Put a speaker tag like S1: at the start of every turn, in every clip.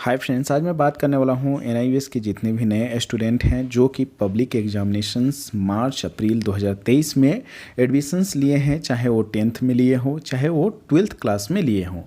S1: Hi friends, आज मैं बात करने वाला हूँ एनआईवीएस के जितने भी नए स्टूडेंट हैं जो कि पब्लिक एग्जामिनेशंस मार्च अप्रैल 2023 में एडमिशन्स लिए हैं, चाहे वो 10th में लिए हो चाहे वो 12th क्लास में लिए हों।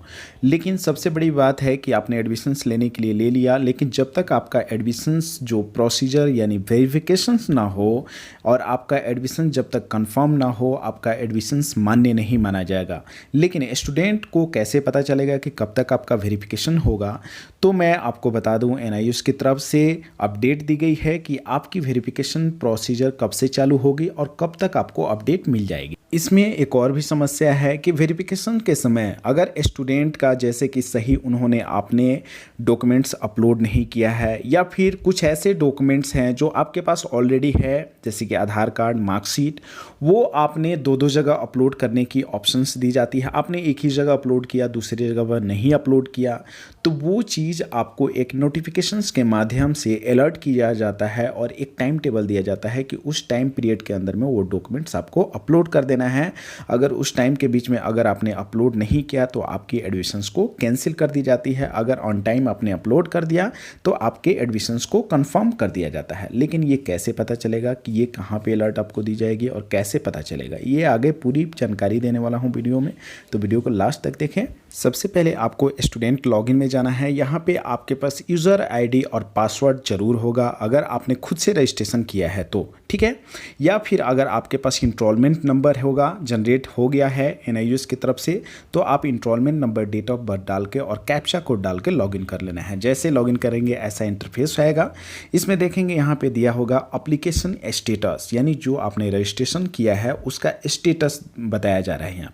S1: लेकिन सबसे बड़ी बात है कि आपने एडमिशन्स लेने के लिए ले लिया, लेकिन जब तक आपका एडमिशन्स जो प्रोसीजर यानी वेरिफिकेशंस ना हो और आपका एडमिशन जब तक कंफर्म ना हो, आपका एडमिशन्स मान्य नहीं माना जाएगा। लेकिन स्टूडेंट को कैसे पता चलेगा कि कब तक आपका वेरिफिकेशन होगा? तो मैं आपको बता दूं, एनआईयूएस की तरफ से अपडेट दी गई है कि आपकी वेरिफिकेशन प्रोसीजर कब से चालू होगी और कब तक आपको अपडेट मिल जाएगी। इसमें एक और भी समस्या है कि वेरिफिकेशन के समय अगर स्टूडेंट का जैसे कि सही उन्होंने आपने डॉक्यूमेंट्स अपलोड नहीं किया है या फिर कुछ ऐसे डॉक्यूमेंट्स हैं जो आपके पास ऑलरेडी है, जैसे कि आधार कार्ड, मार्कशीट, वो आपने दो दो जगह अपलोड करने की ऑप्शंस दी जाती है। आपने एक ही जगह अपलोड किया, दूसरी जगह पर नहीं अपलोड किया, तो वो चीज़ आपको एक नोटिफिकेशंस के माध्यम से अलर्ट किया जाता है और एक टाइम टेबल दिया जाता है कि उस टाइम पीरियड के अंदर में वो डॉक्यूमेंट्स आपको अपलोड कर देना है। अगर उस टाइम के बीच में अगर आपने अपलोड नहीं किया तो आपकी एडमिशन्स को कैंसिल कर दी जाती है। अगर ऑन टाइम आपने अपलोड कर दिया तो आपके एडमिशन्स को कंफर्म कर दिया जाता है। लेकिन ये कैसे पता चलेगा कि ये कहाँ पे अलर्ट आपको दी जाएगी और कैसे पता चलेगा, ये आगे पूरी जानकारी देने वाला हूँ वीडियो में, तो वीडियो को लास्ट तक देखें। सबसे पहले आपको स्टूडेंट लॉगिन में जाना है। यहाँ पे आपके पास यूज़र आईडी और पासवर्ड जरूर होगा अगर आपने खुद से रजिस्ट्रेशन किया है तो, ठीक है। या फिर अगर आपके पास इंस्टॉलमेंट नंबर होगा, जनरेट हो गया है एनआईयूएस की तरफ से, तो आप installment number, date of birth डाल के और कैप्चा कोड डाल के लॉगिन कर लेना है। जैसे लॉगिन करेंगे ऐसा इंटरफेस आएगा। इसमें देखेंगे यहाँ पे दिया होगा एप्लीकेशन स्टेटस, यानी जो आपने रजिस्ट्रेशन किया है उसका स्टेटस बताया जा रहा है।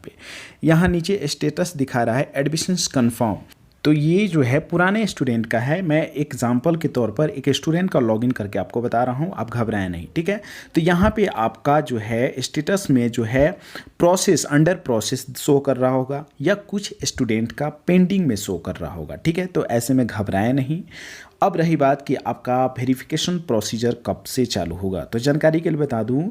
S1: यहाँ नीचे स्टेटस दिखा रहा है एडमिशन्स कंफर्म। तो ये जो है पुराने स्टूडेंट का है। मैं एग्जाम्पल के तौर पर एक स्टूडेंट का लॉगिन करके आपको बता रहा हूँ, आप घबराएं नहीं, ठीक है। तो यहाँ पे आपका जो है स्टेटस में जो है प्रोसेस, अंडर प्रोसेस शो कर रहा होगा या कुछ स्टूडेंट का पेंडिंग में शो कर रहा होगा, ठीक है। तो ऐसे में घबराएं नहीं। अब रही बात कि आपका वेरिफिकेशन प्रोसीजर कब से चालू होगा, तो जानकारी के लिए बता दूं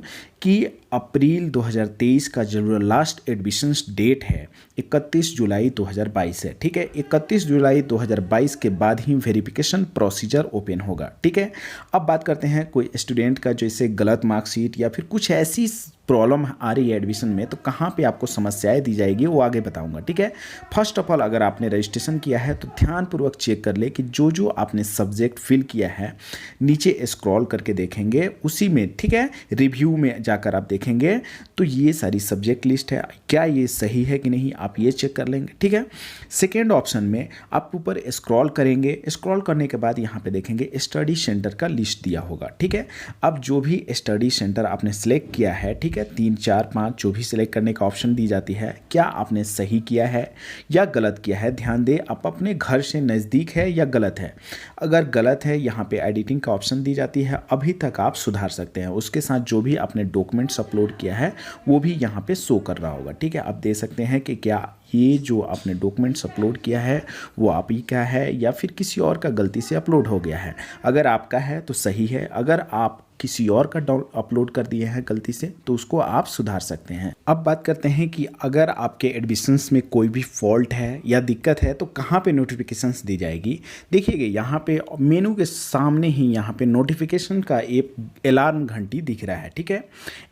S1: कि अप्रैल 2023 का जो लास्ट एडमिशन्स डेट है 31 जुलाई 2022 है, ठीक है। 31 जुलाई 2022 के बाद ही वेरिफिकेशन प्रोसीजर ओपन होगा, ठीक है। अब बात करते हैं कोई स्टूडेंट का जैसे गलत मार्कशीट या फिर कुछ ऐसी प्रॉब्लम आ रही है एडमिशन में, तो कहाँ पे आपको समस्याएं दी जाएगी वो आगे बताऊंगा, ठीक है। फर्स्ट ऑफ ऑल, अगर आपने रजिस्ट्रेशन किया है तो ध्यानपूर्वक चेक कर ले कि जो जो आपने सब्जेक्ट फिल किया है नीचे स्क्रॉल करके देखेंगे उसी में, ठीक है, रिव्यू में जाकर आप देखेंगे तो ये सारी सब्जेक्ट लिस्ट है, क्या ये सही है कि नहीं आप ये चेक कर लेंगे, ठीक है। सेकेंड ऑप्शन में आप ऊपर स्क्रॉल करेंगे, स्क्रॉल करने के बाद यहाँ पे देखेंगे स्टडी सेंटर का लिस्ट दिया होगा, ठीक है। अब जो भी स्टडी सेंटर आपने सेलेक्ट किया है, ठीक है, 3, 4, 5 जो भी सिलेक्ट करने का ऑप्शन दी जाती है, क्या आपने सही किया है या गलत किया है। ध्यान दें, आप अपने घर से नज़दीक है या गलत है। अगर गलत है, यहाँ पे एडिटिंग का ऑप्शन दी जाती है, अभी तक आप सुधार सकते हैं। उसके साथ जो भी आपने डॉक्यूमेंट्स अपलोड किया है वो भी यहाँ पे शो कर रहा होगा, ठीक है। आप देख सकते हैं कि क्या ये जो आपने डॉक्यूमेंट्स अपलोड किया है वो आप ही का है या फिर किसी और का गलती से अपलोड हो गया है। अगर आपका है तो सही है, अगर आप किसी और का अपलोड कर दिए हैं गलती से तो उसको आप सुधार सकते हैं। अब बात करते हैं कि अगर आपके एडमिशन्स में कोई भी फॉल्ट है या दिक्कत है तो कहाँ पे नोटिफिकेशंस दी जाएगी। देखिएगा यहाँ पे मेनू के सामने ही यहाँ पे नोटिफिकेशन का एक अलार्म घंटी दिख रहा है, ठीक है।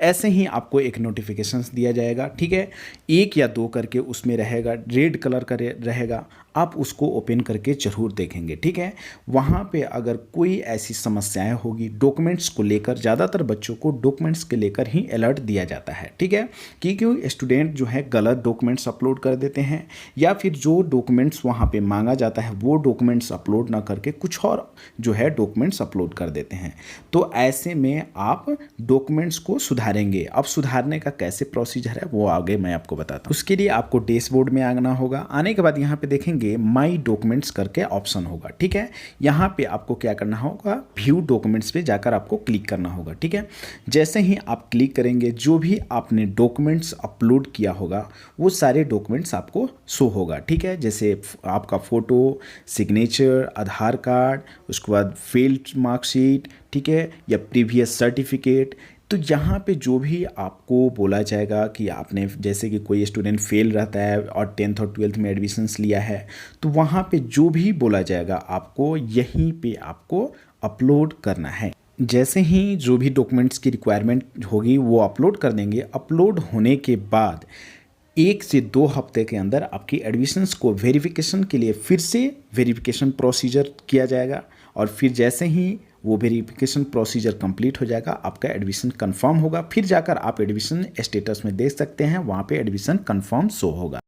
S1: ऐसे ही आपको एक नोटिफिकेशंस दिया जाएगा, ठीक है, 1 या 2 करके उसमें रहेगा, रेड कलर का रहेगा। आप उसको ओपन करके ज़रूर देखेंगे, ठीक है। वहाँ पे अगर कोई ऐसी समस्याएं होगी डॉक्यूमेंट्स को लेकर, ज़्यादातर बच्चों को डॉक्यूमेंट्स के लेकर ही अलर्ट दिया जाता है, ठीक है, क्योंकि स्टूडेंट जो है गलत डॉक्यूमेंट्स अपलोड कर देते हैं या फिर जो डॉक्यूमेंट्स वहाँ पे मांगा जाता है वो डॉक्यूमेंट्स अपलोड ना करके कुछ और जो है डॉक्यूमेंट्स अपलोड कर देते हैं। तो ऐसे में आप डॉक्यूमेंट्स को सुधारेंगे। अब सुधारने का कैसे प्रोसीजर है वो आगे मैं आपको बताता हूँ। उसके लिए आपको डैशबोर्ड में आना होगा। आने के बाद यहाँ पे देखेंगे माई डॉक्यूमेंट्स करके ऑप्शन होगा, ठीक है। यहाँ पे आपको क्या करना होगा, व्यू डॉक्यूमेंट्स पे जाकर आपको क्लिक करना होगा, ठीक है। जैसे ही आप क्लिक करेंगे जो भी आपने डॉक्यूमेंट्स अपलोड किया होगा वो सारे डॉक्यूमेंट्स आपको शो होगा, ठीक है। जैसे आपका फ़ोटो, सिग्नेचर, आधार कार्ड, उसके बाद फेल्ड मार्कशीट, ठीक है, या प्रीवियस सर्टिफिकेट, तो यहाँ पे जो भी आपको बोला जाएगा कि आपने, जैसे कि कोई स्टूडेंट फेल रहता है और 10th और 12th में एडमिशन्स लिया है, तो वहाँ पे जो भी बोला जाएगा आपको यहीं पे आपको अपलोड करना है। जैसे ही जो भी डॉक्यूमेंट्स की रिक्वायरमेंट होगी वो अपलोड कर देंगे। अपलोड होने के बाद 1 से 2 हफ्ते के अंदर आपकी एडमिशन्स को वेरिफिकेशन के लिए फिर से वेरिफिकेशन प्रोसीजर किया जाएगा, और फिर जैसे ही वो वेरिफिकेशन प्रोसीजर कंप्लीट हो जाएगा आपका एडमिशन कंफर्म होगा। फिर जाकर आप एडमिशन स्टेटस में देख सकते हैं, वहाँ पे एडमिशन कंफर्म शो होगा।